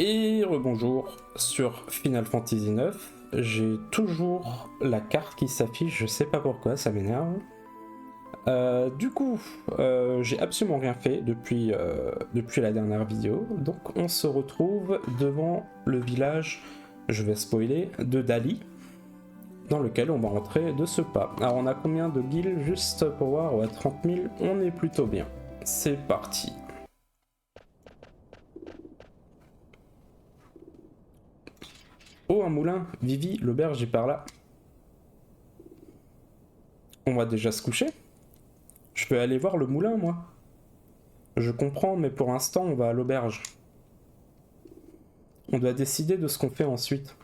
Et rebonjour sur Final Fantasy IX. J'ai toujours la carte qui s'affiche, je sais pas pourquoi, ça m'énerve. J'ai absolument rien fait depuis la dernière vidéo. Donc on se retrouve devant le village, je vais spoiler, de Dali, dans lequel on va rentrer de ce pas. Alors on a combien de guilds juste pour voir? Ouais, 30 000, on est plutôt bien. C'est parti. Oh, un moulin, Vivi, l'auberge est par là. On va déjà se coucher? Je peux aller voir le moulin, moi. Je comprends, mais pour l'instant, on va à l'auberge. On doit décider de ce qu'on fait ensuite.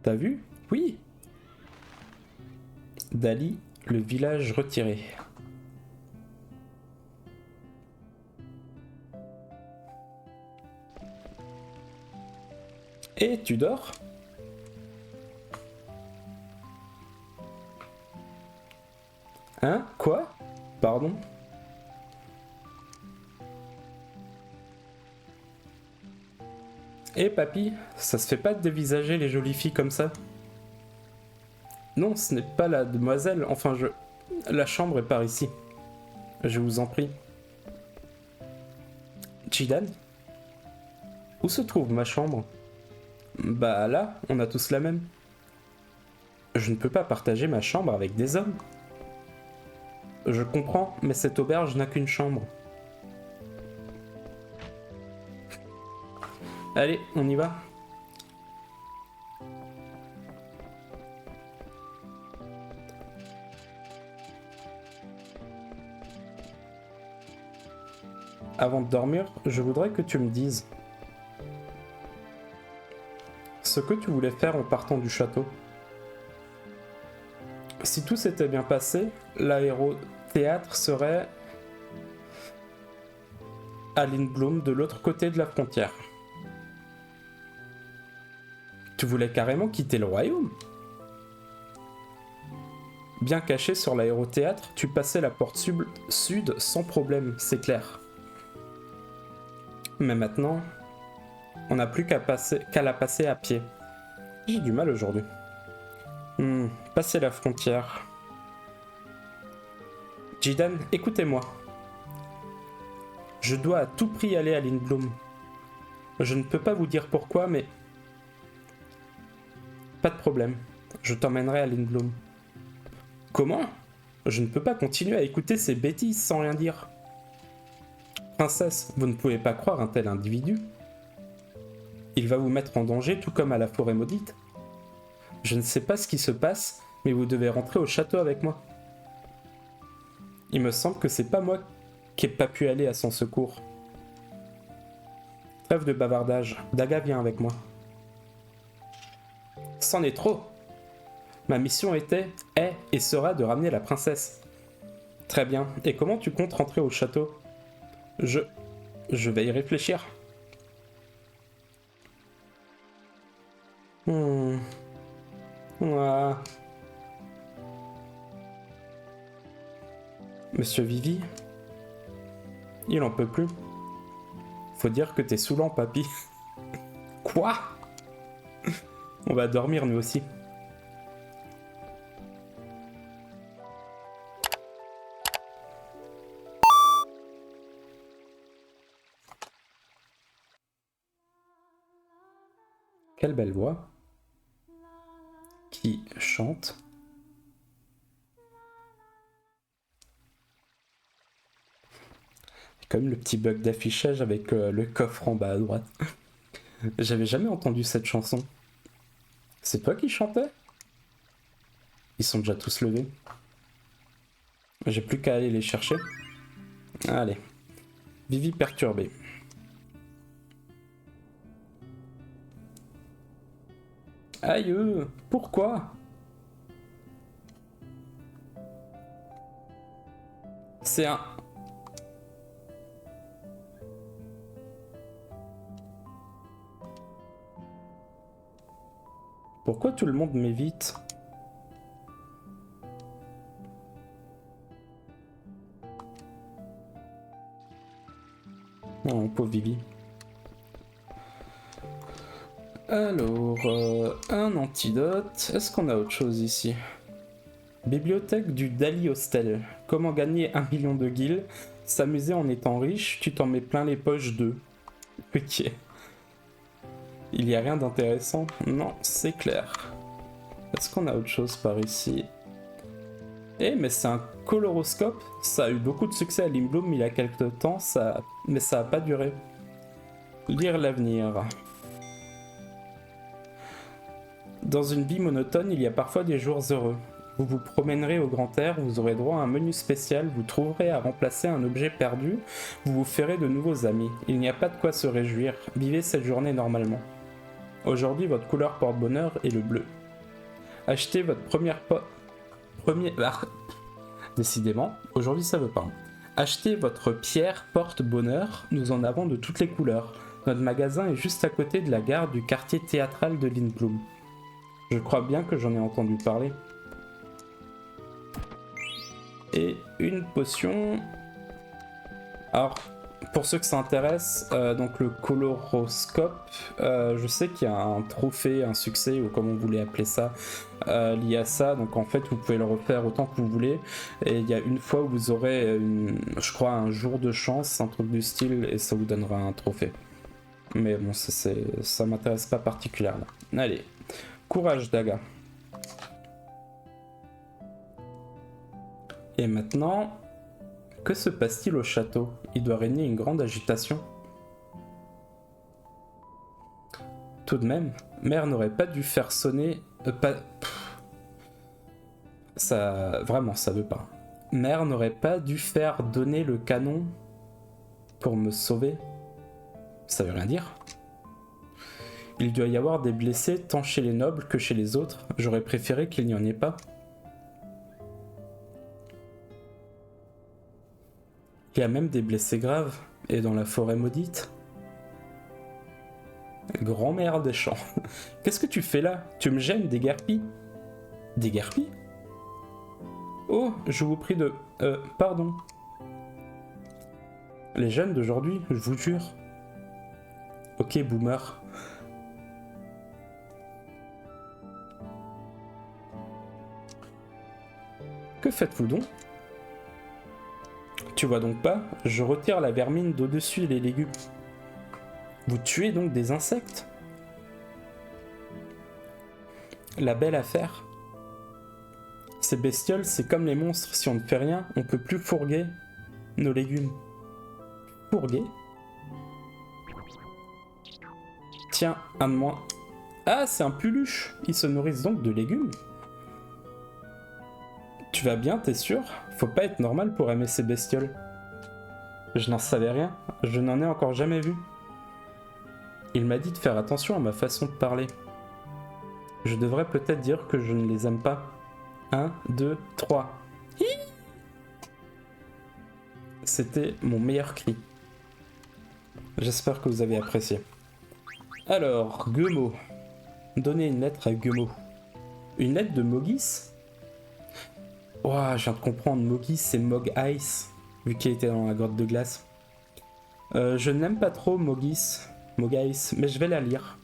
T'as vu? Oui. Dali, le village retiré. Et tu dors? Hein? Quoi? Pardon? Eh papy, ça se fait pas de dévisager les jolies filles comme ça? Non, ce n'est pas la demoiselle, La chambre est par ici. Je vous en prie. Chidan? Où se trouve ma chambre? Bah là, on a tous la même. Je ne peux pas partager ma chambre avec des hommes. Je comprends, mais cette auberge n'a qu'une chambre. Allez, on y va. Avant de dormir, je voudrais que tu me dises ce que tu voulais faire en partant du château. Si tout s'était bien passé, l'aérothéâtre serait à Lindblom, de l'autre côté de la frontière. Tu voulais carrément quitter le royaume? Bien caché sur l'aérothéâtre, tu passais la porte sud sans problème, c'est clair. Mais maintenant, on n'a plus qu'à la passer à pied. J'ai du mal aujourd'hui. Passer la frontière. Jidan, écoutez-moi. Je dois à tout prix aller à Lindblom. Je ne peux pas vous dire pourquoi, mais... Pas de problème. Je t'emmènerai à Lindblom. Comment? Je ne peux pas continuer à écouter ces bêtises sans rien dire. Princesse, vous ne pouvez pas croire un tel individu. Il va vous mettre en danger tout comme à la forêt maudite. Je ne sais pas ce qui se passe, mais vous devez rentrer au château avec moi. Il me semble que c'est pas moi qui n'ai pas pu aller à son secours. Trêve de bavardage, Daga vient avec moi. C'en est trop. Ma mission est et sera de ramener la princesse. Très bien, et comment tu comptes rentrer au château? Je vais y réfléchir. Ah. Monsieur Vivi, il en peut plus. Faut dire que t'es saoulant, papy. Quoi? On va dormir nous aussi. Quelle belle voix. Qui chante. Comme le petit bug d'affichage avec le coffre en bas à droite. J'avais jamais entendu cette chanson. C'est toi qui chantais? Ils sont déjà tous levés. J'ai plus qu'à aller les chercher. Allez. Vivi perturbée. Aïe, pourquoi? C'est un... Pourquoi tout le monde m'évite? Oh, pauvre Vivi. Alors, un antidote. Est-ce qu'on a autre chose ici? Bibliothèque du Dali Hostel. Comment gagner 1 million de guilds? S'amuser en étant riche, tu t'en mets plein les poches de... Ok. Il y a rien d'intéressant? Non, c'est clair. Est-ce qu'on a autre chose par ici? Eh, mais c'est un coloroscope. Ça a eu beaucoup de succès à Limebloom il y a quelques temps, mais ça a pas duré. Lire l'avenir. Dans une vie monotone, il y a parfois des jours heureux. Vous vous promènerez au grand air, vous aurez droit à un menu spécial, vous trouverez à remplacer un objet perdu, vous vous ferez de nouveaux amis. Il n'y a pas de quoi se réjouir, vivez cette journée normalement. Aujourd'hui, votre couleur porte-bonheur est le bleu. Achetez votre Décidément, aujourd'hui ça veut pas. Achetez votre pierre porte-bonheur, nous en avons de toutes les couleurs. Notre magasin est juste à côté de la gare du quartier théâtral de Lindblom. Je crois bien que j'en ai entendu parler. Et une potion. Alors, pour ceux que ça intéresse, donc le coloroscope, je sais qu'il y a un trophée, un succès, ou comme on voulait appeler ça, lié à ça. Donc en fait, vous pouvez le refaire autant que vous voulez. Et il y a une fois où vous aurez, je crois, un jour de chance, un truc du style, et ça vous donnera un trophée. Mais bon, ça m'intéresse pas particulièrement. Allez, courage Daga. Et maintenant, que se passe-t-il au château? Il doit régner une grande agitation. Tout de même, mère n'aurait pas dû faire sonner... Ça... Vraiment, ça veut pas. Mère n'aurait pas dû faire donner le canon pour me sauver. Ça veut rien dire. Il doit y avoir des blessés tant chez les nobles que chez les autres. J'aurais préféré qu'il n'y en ait pas. Il y a même des blessés graves, et dans la forêt maudite. Grand-mère des champs. Qu'est-ce que tu fais là? Tu me gênes, déguerpis? Déguerpis? Oh, je vous prie de... pardon. Les jeunes d'aujourd'hui, je vous jure. Ok, boomer. Que faites-vous donc? Tu vois donc pas? Je retire la vermine d'au-dessus les légumes. Vous tuez donc des insectes? La belle affaire. Ces bestioles, c'est comme les monstres. Si on ne fait rien, on peut plus fourguer nos légumes. Fourguer? Tiens, un de moins. Ah, c'est un puluche. Ils se nourrissent donc de légumes. Tu vas bien, t'es sûr? Faut pas être normal pour aimer ces bestioles. Je n'en savais rien, je n'en ai encore jamais vu. Il m'a dit de faire attention à ma façon de parler. Je devrais peut-être dire que je ne les aime pas. 1, 2, 3. C'était mon meilleur cri. J'espère que vous avez apprécié. Alors, Guemo. Donnez une lettre à Guemo. Une lettre de Mogis? Ouah, je viens de comprendre, Mogis c'est Mog Ice, vu qu'il était dans la grotte de glace. Je n'aime pas trop Mog Ice, mais je vais la lire.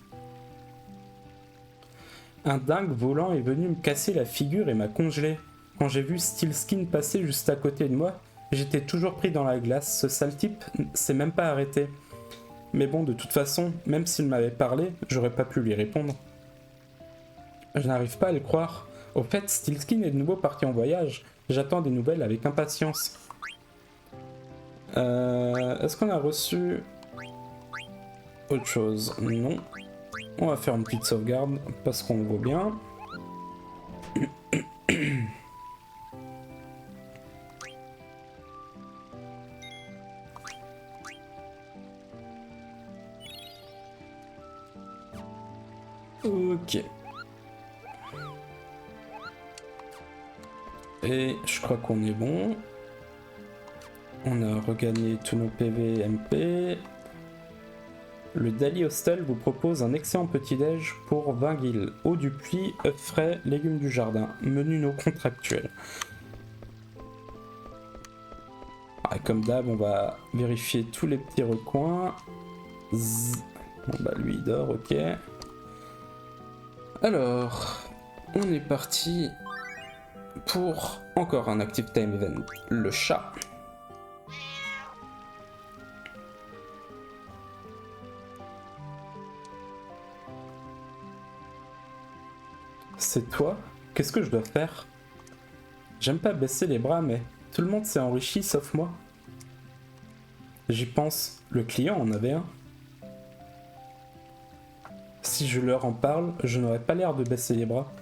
Un dingue volant est venu me casser la figure et m'a congelé. Quand j'ai vu Steelskin passer juste à côté de moi, j'étais toujours pris dans la glace. Ce sale type s'est même pas arrêté. Mais bon, de toute façon, même s'il m'avait parlé, j'aurais pas pu lui répondre. Je n'arrive pas à le croire. Au fait, Steelskin est de nouveau parti en voyage. J'attends des nouvelles avec impatience. Est-ce qu'on a reçu autre chose? Non. On va faire une petite sauvegarde parce qu'on le voit bien. Ok. Et je crois qu'on est bon. On a regagné tous nos PV MP. Le Dali Hostel vous propose un excellent petit-déj pour 20 guilds. Eau du puits, œufs frais, légumes du jardin. Menu non contractuel. Ah, comme d'hab, on va vérifier tous les petits recoins. Zzz. Bon bah lui il dort, ok. Alors, on est parti pour encore un Active Time Event. Le chat. C'est toi? Qu'est-ce que je dois faire? J'aime pas baisser les bras, mais tout le monde s'est enrichi sauf moi. J'y pense, le client en avait un. Si je leur en parle, je n'aurais pas l'air de baisser les bras.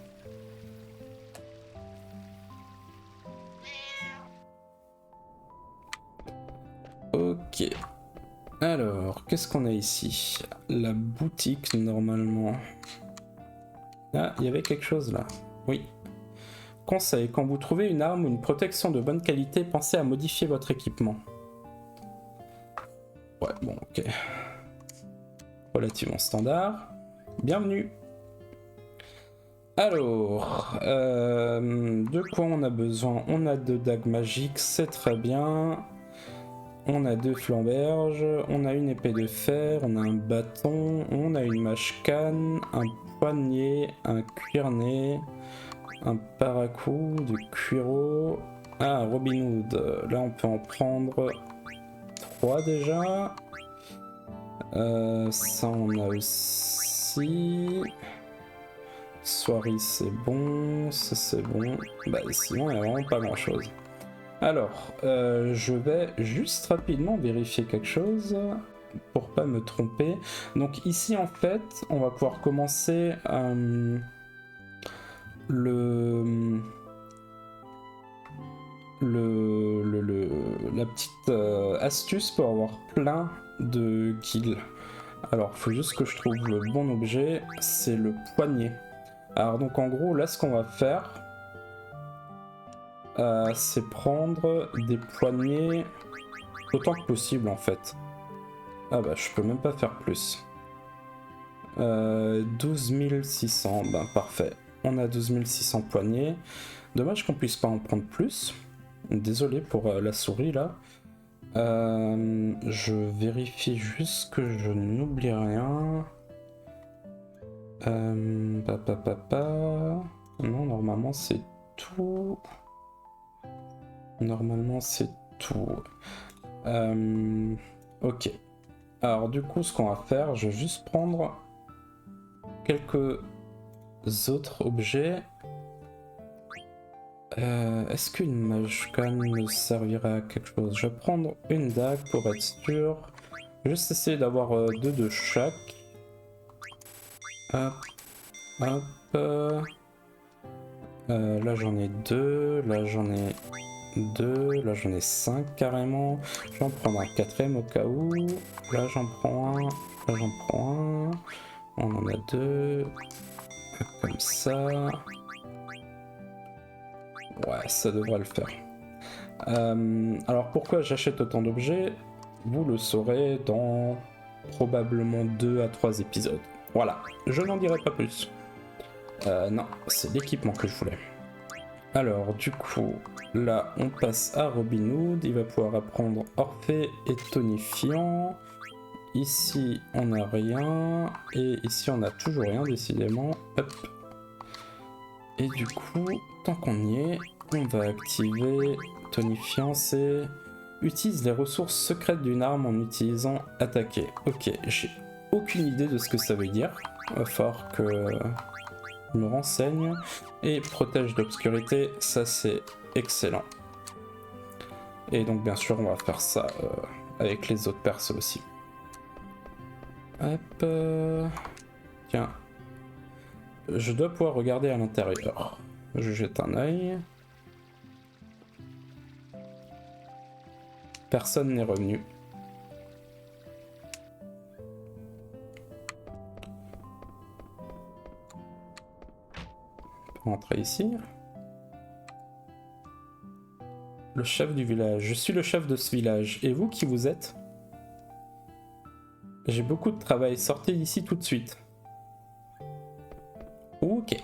Ok. Alors, qu'est-ce qu'on a ici? La boutique, normalement. Ah, il y avait quelque chose là. Oui. Conseil, quand vous trouvez une arme ou une protection de bonne qualité, pensez à modifier votre équipement. Ouais, bon, ok. Relativement standard. Bienvenue. Alors, de quoi on a besoin? On a 2 dagues magiques, c'est très bien. On a 2 flamberges, on a une épée de fer, on a un bâton, on a une mâche-canne, un poignet, un cuir-nez, un paracou, du cuiro. Ah, Robin Hood. Là, on peut en prendre 3 déjà. Ça, on a aussi. Soirée, c'est bon. Ça, c'est bon. Bah, sinon, il n'y a vraiment pas grand-chose. Alors, je vais juste rapidement vérifier quelque chose pour pas me tromper. Donc ici, en fait, on va pouvoir commencer la petite astuce pour avoir plein de kills. Alors, faut juste que je trouve le bon objet, c'est le poignet. Alors donc en gros, là, ce qu'on va faire, c'est prendre des poignets autant que possible, en fait. Ah bah, je peux même pas faire plus. 12 600, ben parfait. On a 12 600 poignets. Dommage qu'on puisse pas en prendre plus. Désolé pour la souris là. Je vérifie juste que je n'oublie rien. Non, normalement c'est tout. Normalement c'est tout. Ok. Alors du coup, ce qu'on va faire, je vais juste prendre quelques autres objets. Est-ce qu'une mage-canne me servirait à quelque chose? Je vais prendre une dague pour être sûr. Juste essayer d'avoir 2 de chaque. Hop, hop. Là j'en ai 2, là j'en ai 2, là j'en ai 5 carrément. Je vais en prendre un 4ème au cas où. Là j'en prends un, là j'en prends un. On en a 2. Comme ça. Ouais, ça devrait le faire. Alors pourquoi j'achète autant d'objets? Vous le saurez dans probablement 2 à 3 épisodes. Voilà, je n'en dirai pas plus. Non, c'est l'équipement que je voulais. Alors du coup, là on passe à Robin Hood, il va pouvoir apprendre Orphée et Tonifiant. Ici on n'a rien, et ici on a toujours rien décidément. Hop. Et du coup, tant qu'on y est, on va activer Tonifiant, c'est utilise les ressources secrètes d'une arme en utilisant attaquer. Ok, j'ai aucune idée de ce que ça veut dire. Il va falloir que je me renseigne. Et protège d'obscurité, ça c'est excellent. Et donc bien sûr on va faire ça avec les autres persos aussi. Hop. Tiens. Je dois pouvoir regarder à l'intérieur. Je jette un œil. Personne n'est revenu. On peut rentrer ici. Le chef du village. Je suis le chef de ce village. Et vous, qui vous êtes? J'ai beaucoup de travail, sortez d'ici tout de suite. Ok.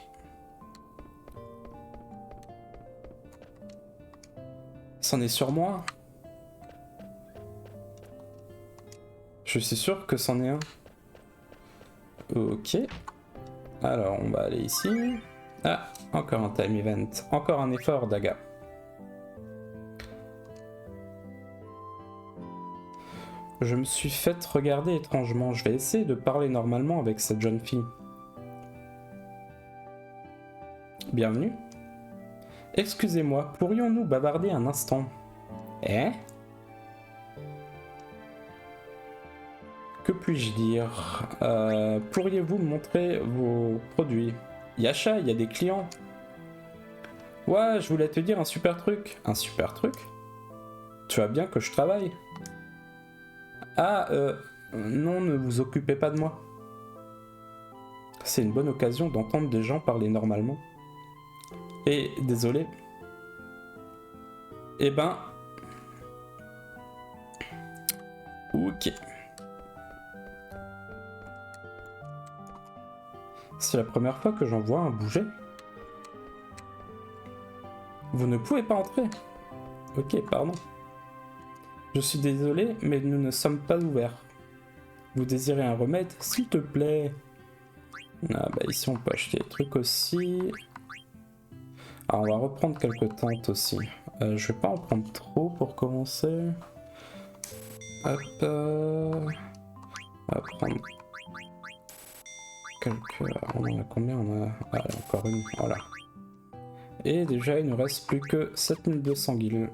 C'en est sur moi. Je suis sûr que c'en est un. Ok. Alors, on va aller ici. Ah, encore un time event. Encore un effort, Daga. Je me suis fait regarder étrangement. Je vais essayer de parler normalement avec cette jeune fille. Bienvenue. Excusez-moi, pourrions-nous bavarder un instant? Eh? Que puis-je dire? Pourriez-vous me montrer vos produits? Yasha, il y a des clients. Ouais, je voulais te dire un super truc. Un super truc? Tu vois bien que je travaille. Ah, non, ne vous occupez pas de moi. C'est une bonne occasion d'entendre des gens parler normalement. Et désolé. Eh ben... Ok. C'est la première fois que j'en vois un bouger. Vous ne pouvez pas entrer. Ok, pardon. Je suis désolé, mais nous ne sommes pas ouverts. Vous désirez un remède? S'il te plaît. Ah bah ici on peut acheter des trucs aussi. Alors on va reprendre quelques tentes aussi. Je vais pas en prendre trop pour commencer. Hop. On va prendre quelques... On en a combien? On a... Ah, encore une. Voilà. Et déjà il nous reste plus que 7200 guildes.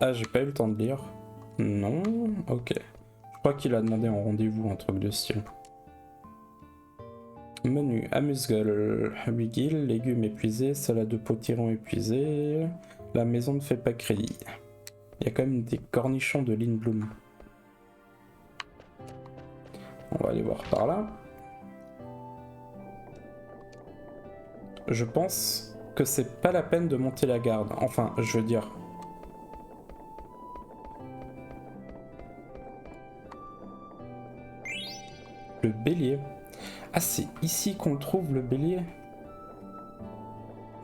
Ah, j'ai pas eu le temps de lire. Non, ok. Je crois qu'il a demandé en rendez-vous un truc de style. Menu, amuse-gueule, 8 guildes, légumes épuisés, salade de potiron épuisée. La maison ne fait pas crédit. Il y a quand même des cornichons de Lindblum. On va aller voir par là. Je pense que c'est pas la peine de monter la garde. Enfin, je veux dire... Le bélier. Ah, c'est ici qu'on trouve le bélier?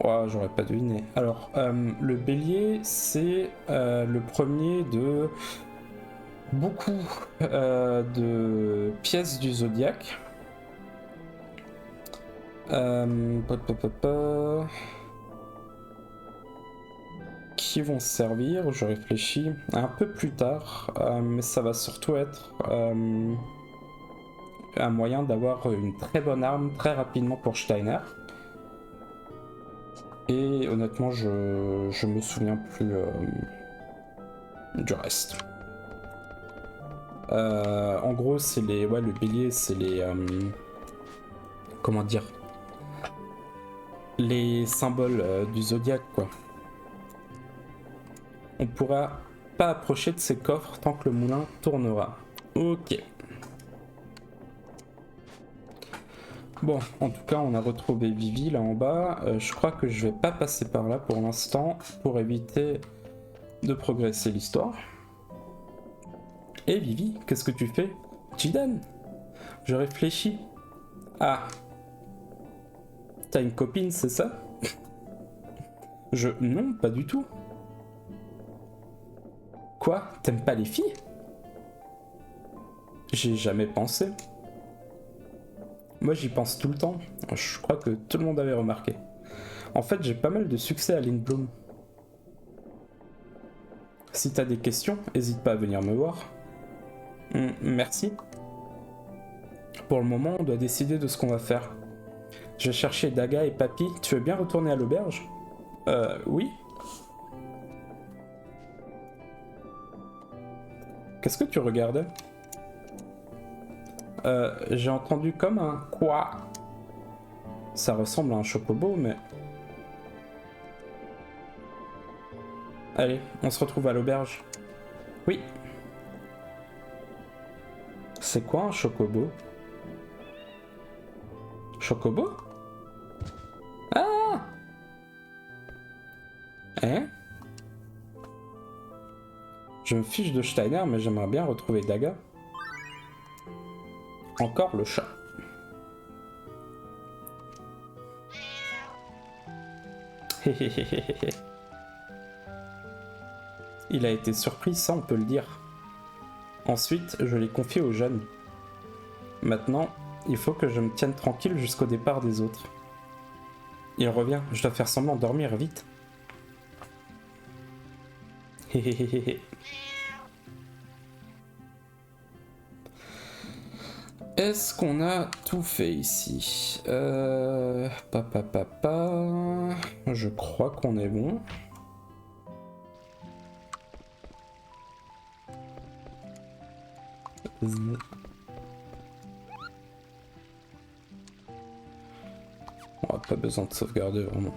Ouais, j'aurais pas deviné. Alors, le bélier, c'est le premier de beaucoup de pièces du zodiaque. Qui vont servir, je réfléchis, un peu plus tard, mais ça va surtout être un moyen d'avoir une très bonne arme très rapidement pour Steiner. Et honnêtement, je me souviens plus du reste. En gros, c'est les... Ouais, le bélier, c'est les... comment dire? Les symboles du zodiaque, quoi. On pourra pas approcher de ces coffres tant que le moulin tournera. Ok. Bon, en tout cas, on a retrouvé Vivi là en bas. Je crois que je vais pas passer par là pour l'instant pour éviter de progresser l'histoire. Et Vivi, qu'est-ce que tu fais? Jidan? Je réfléchis. Ah. T'as une copine, c'est ça? Non, pas du tout. Quoi? T'aimes pas les filles? J'ai jamais pensé. Moi j'y pense tout le temps. Je crois que tout le monde avait remarqué. En fait, j'ai pas mal de succès à Lindblum. Si t'as des questions, n'hésite pas à venir me voir. Merci. Pour le moment, on doit décider de ce qu'on va faire. Je vais chercher Daga et Papy. Tu veux bien retourner à l'auberge? Oui. Qu'est-ce que tu regardais? J'ai entendu comme un quoi. Ça ressemble à un chocobo, mais... Allez, on se retrouve à l'auberge. Oui. C'est quoi un chocobo? Chocobo? Ah! Hein? Je me fiche de Steiner, mais j'aimerais bien retrouver Daga. Encore le chat. Il a été surpris, ça on peut le dire. Ensuite, je l'ai confié aux jeunes. Maintenant, il faut que je me tienne tranquille jusqu'au départ des autres. Il revient, je dois faire semblant de dormir vite. Est-ce qu'on a tout fait ici? Je crois qu'on est bon. On n'a pas besoin de sauvegarder vraiment.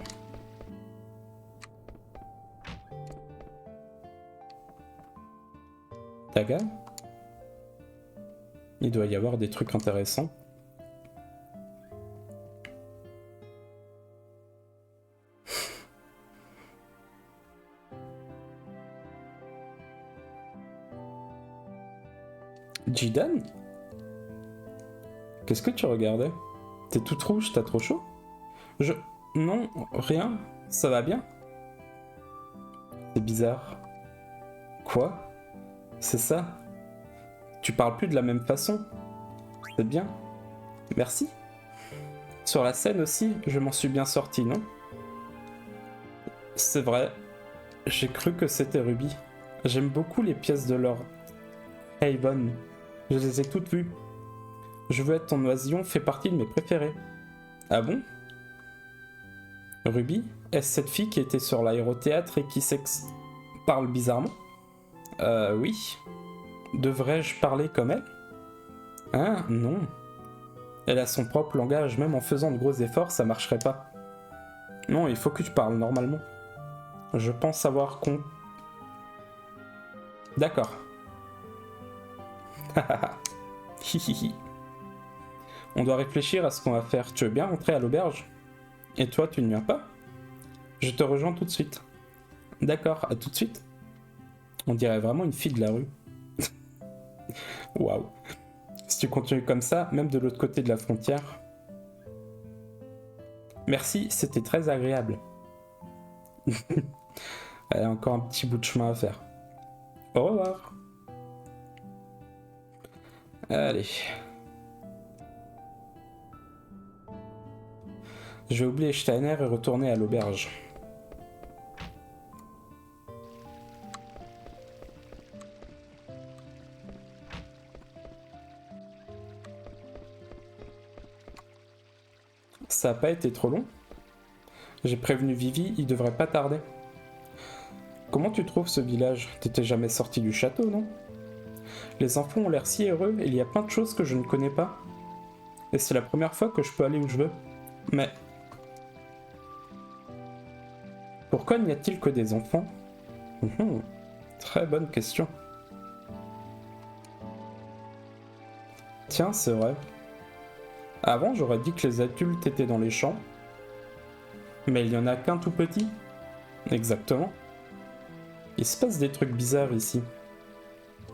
Daga? Il doit y avoir des trucs intéressants. Jidan? Qu'est-ce que tu regardais? T'es toute rouge, t'as trop chaud? Non, rien, ça va bien. C'est bizarre. Quoi? C'est ça? Tu parles plus de la même façon. C'est bien. Merci. Sur la scène aussi, je m'en suis bien sorti, non? C'est vrai. J'ai cru que c'était Ruby. J'aime beaucoup les pièces de Lord Haven. Je les ai toutes vues. Je veux être ton oisillon fait partie de mes préférés. Ah bon? Ruby? Est-ce cette fille qui était sur l'aérothéâtre et qui parle bizarrement? Oui. Devrais-je parler comme elle? Hein? Non. Elle a son propre langage, même en faisant de gros efforts, ça marcherait pas. Non, il faut que tu parles normalement. Je pense savoir qu'on... D'accord. Hihihi. On doit réfléchir à ce qu'on va faire. Tu veux bien rentrer à l'auberge? Et toi, tu ne viens pas? Je te rejoins tout de suite. D'accord, à tout de suite. On dirait vraiment une fille de la rue. Waouh. Si tu continues comme ça, même de l'autre côté de la frontière. Merci, c'était très agréable. Elle a encore un petit bout de chemin à faire. Au revoir. Allez. Je vais oublier Steiner et retourner à l'auberge. Ça n'a pas été trop long? J'ai prévenu Vivi, il devrait pas tarder. Comment tu trouves ce village? T'étais jamais sorti du château, non? Les enfants ont l'air si heureux et il y a plein de choses que je ne connais pas. Et c'est la première fois que je peux aller où je veux. Mais... pourquoi n'y a-t-il que des enfants? Très bonne question. Tiens, c'est vrai. Avant, j'aurais dit que les adultes étaient dans les champs. Mais il n'y en a qu'un tout petit. Exactement. Il se passe des trucs bizarres ici.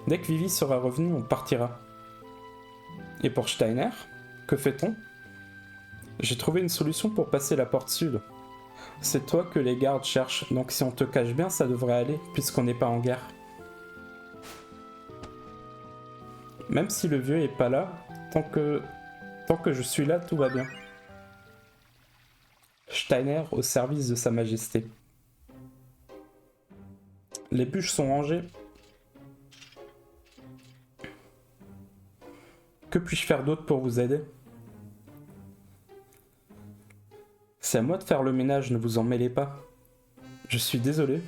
Dès que Vivi sera revenue, on partira. Et pour Steiner, que fait-on? J'ai trouvé une solution pour passer la porte sud. C'est toi que les gardes cherchent, donc si on te cache bien, ça devrait aller, puisqu'on n'est pas en guerre. Même si le vieux est pas là, tant que je suis là, tout va bien. Steiner au service de Sa Majesté. Les bûches sont rangées. Que puis-je faire d'autre pour vous aider? C'est à moi de faire le ménage, ne vous en mêlez pas. Je suis désolé.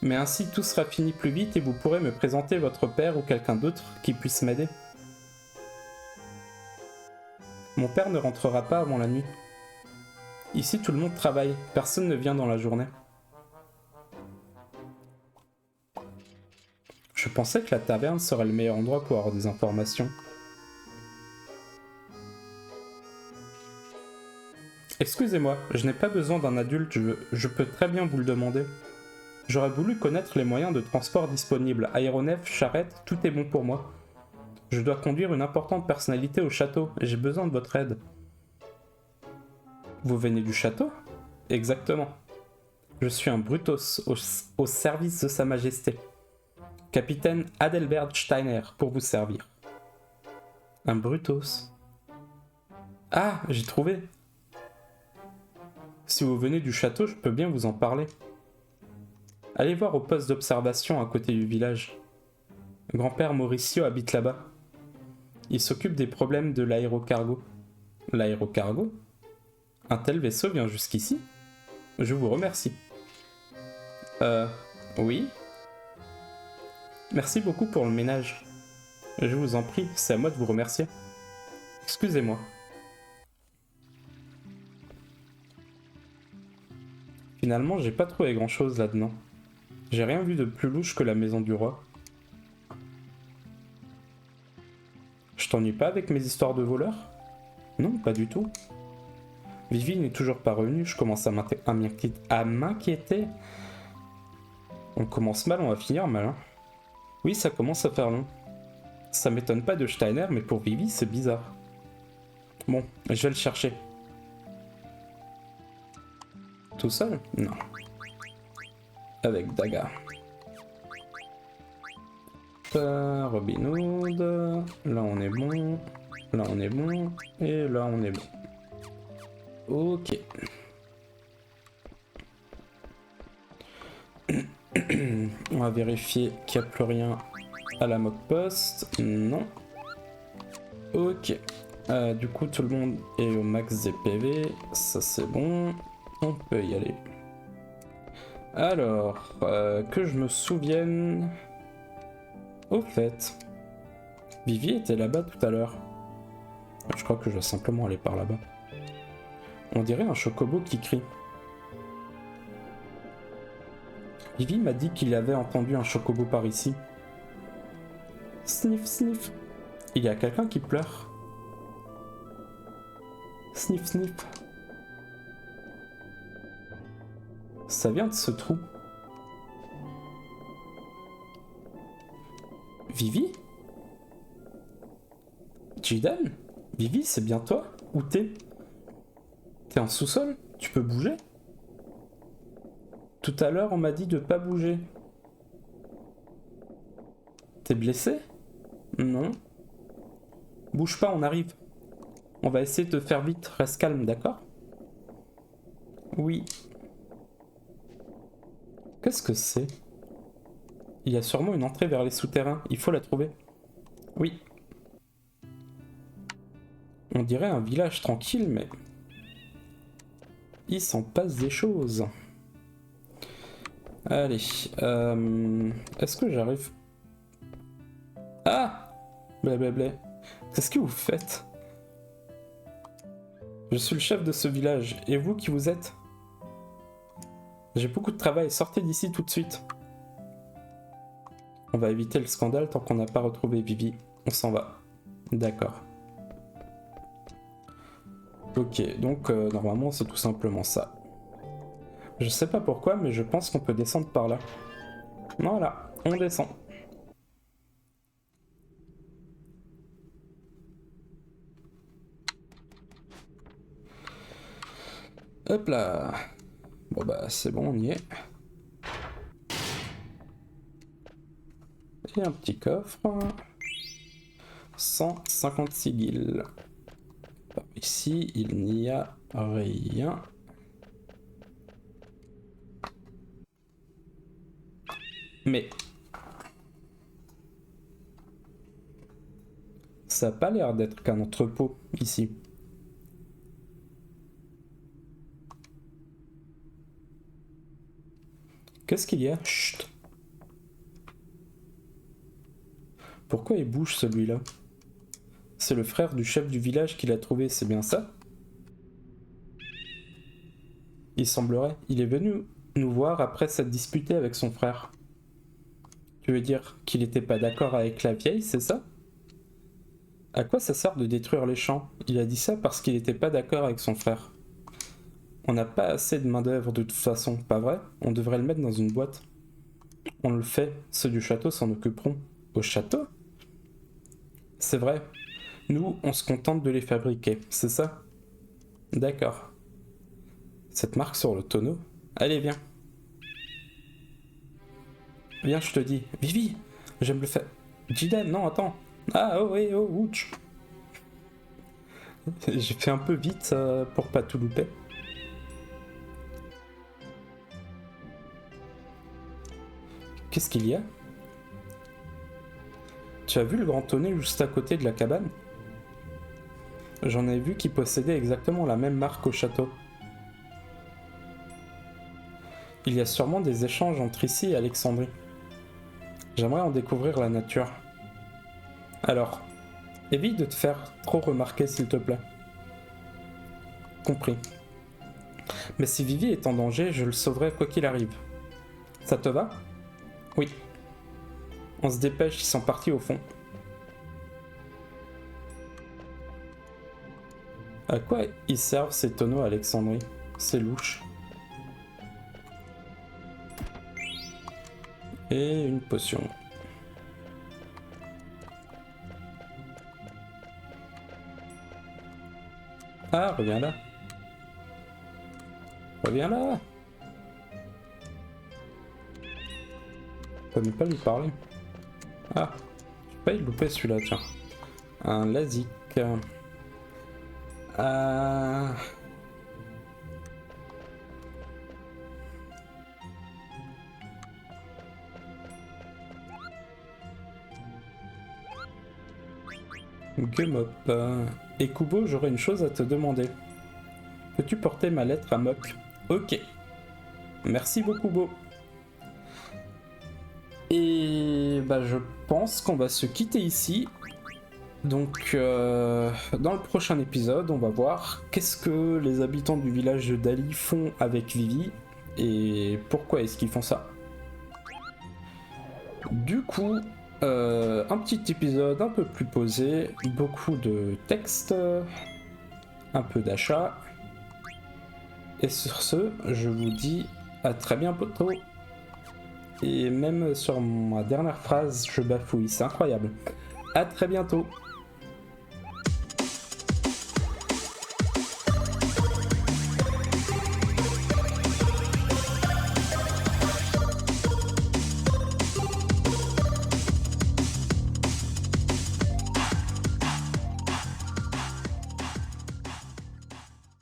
Mais ainsi tout sera fini plus vite et vous pourrez me présenter votre père ou quelqu'un d'autre qui puisse m'aider. Mon père ne rentrera pas avant la nuit. Ici tout le monde travaille, personne ne vient dans la journée. Je pensais que la taverne serait le meilleur endroit pour avoir des informations. Excusez-moi, je n'ai pas besoin d'un adulte, je peux très bien vous le demander. J'aurais voulu connaître les moyens de transport disponibles. Aéronef, charrette, tout est bon pour moi. Je dois conduire une importante personnalité au château et j'ai besoin de votre aide. Vous venez du château? Exactement. Je suis un Brutos au service de Sa Majesté. Capitaine Adelbert Steiner, pour vous servir. Un Brutos. Ah, j'ai trouvé. Si vous venez du château, je peux bien vous en parler. Allez voir au poste d'observation à côté du village. Grand-père Mauricio habite là-bas. Il s'occupe des problèmes de l'aérocargo. L'aérocargo? Un tel vaisseau vient jusqu'ici? Je vous remercie. Oui? Merci beaucoup pour le ménage. Je vous en prie, c'est à moi de vous remercier. Excusez-moi. Finalement, j'ai pas trouvé grand-chose là-dedans. J'ai rien vu de plus louche que la maison du roi. Je t'ennuie pas avec mes histoires de voleurs? Non, pas du tout. Vivi n'est toujours pas revenue, je commence à m'inquiéter. On commence mal, on va finir mal. Hein. Oui, ça commence à faire long. Ça m'étonne pas de Steiner, mais pour Vivi, c'est bizarre. Bon, je vais le chercher. Tout seul? Non. Avec Daga. Robin Hood. Là, on est bon. Là, on est bon. Et là, on est bon. Ok. On va vérifier qu'il n'y a plus rien à la mock post. Non. Ok. Du coup, tout le monde est au max des PV. Ça, c'est bon. On peut y aller. Alors, que je me souvienne... Au fait, Vivi était là-bas tout à l'heure. Je crois que je vais simplement aller par là-bas. On dirait un chocobo qui crie. Vivi m'a dit qu'il avait entendu un chocobo par ici. Sniff, sniff. Il y a quelqu'un qui pleure. Sniff, sniff. Ça vient de ce trou. Vivi? Jidan? Vivi, c'est bien toi? Où t'es? T'es en sous-sol? Tu peux bouger? Tout à l'heure, on m'a dit de pas bouger. T'es blessé? Non. Bouge pas, on arrive. On va essayer de te faire vite. Reste calme, d'accord? Oui. Qu'est-ce que c'est? Il y a sûrement une entrée vers les souterrains. Il faut la trouver. Oui. On dirait un village tranquille, mais... il s'en passe des choses. Allez. Est-ce que j'arrive... Ah! Blablabla. Qu'est-ce que vous faites? Je suis le chef de ce village. Et vous, qui vous êtes? J'ai beaucoup de travail. Sortez d'ici tout de suite. On va éviter le scandale tant qu'on n'a pas retrouvé Vivi. On s'en va. D'accord. Ok, donc normalement c'est tout simplement ça. Je sais pas pourquoi, mais je pense qu'on peut descendre par là. Voilà, on descend. Hop là. Bon bah c'est bon, on y est. Et un petit coffre. 156 guilles. Ici, il n'y a rien. Mais... ça n'a pas l'air d'être qu'un entrepôt, ici. Qu'est-ce qu'il y a? Chut. Pourquoi il bouge celui-là? C'est le frère du chef du village qui l'a trouvé, c'est bien ça? Il semblerait. Il est venu nous voir après s'être disputé avec son frère. Tu veux dire qu'il n'était pas d'accord avec la vieille, c'est ça? À quoi ça sert de détruire les champs? Il a dit ça parce qu'il n'était pas d'accord avec son frère. On n'a pas assez de main-d'œuvre de toute façon, pas vrai? On devrait le mettre dans une boîte. On le fait, ceux du château s'en occuperont. Au château? C'est vrai. Nous, on se contente de les fabriquer, c'est ça? D'accord. Cette marque sur le tonneau? Allez, viens. Viens, je te dis. Vivi, j'aime le faire. Jiden, non, attends. Ah, oh, oui, oh, ouch. J'ai fait un peu vite pour pas tout louper. Qu'est-ce qu'il y a? Tu as vu le grand tonnet juste à côté de la cabane? J'en ai vu qui possédait exactement la même marque au château. Il y a sûrement des échanges entre ici et Alexandrie. J'aimerais en découvrir la nature. Alors, évite de te faire trop remarquer s'il te plaît. Compris. Mais si Vivi est en danger, je le sauverai quoi qu'il arrive. Ça te va? Oui. On se dépêche, ils sont partis au fond. À quoi ils servent ces tonneaux à Alexandrie? C'est louche. Et une potion. Ah, reviens là. Reviens là. Je peux même pas lui parler. Ah, je peux pas y louper celui-là, tiens. Un Lazik. Guemop. Et Kubo, j'aurais une chose à te demander. Peux-tu porter ma lettre à Mok? Ok. Merci beaucoup, Beau. Et bah je pense qu'on va se quitter ici. Donc dans le prochain épisode, on va voir qu'est-ce que les habitants du village de Dali font avec Vivi et pourquoi est-ce qu'ils font ça. Du coup, un petit épisode un peu plus posé, beaucoup de texte, un peu d'achat. Et sur ce, je vous dis à très bientôt. Et même sur ma dernière phrase, je bafouille, c'est incroyable. À très bientôt.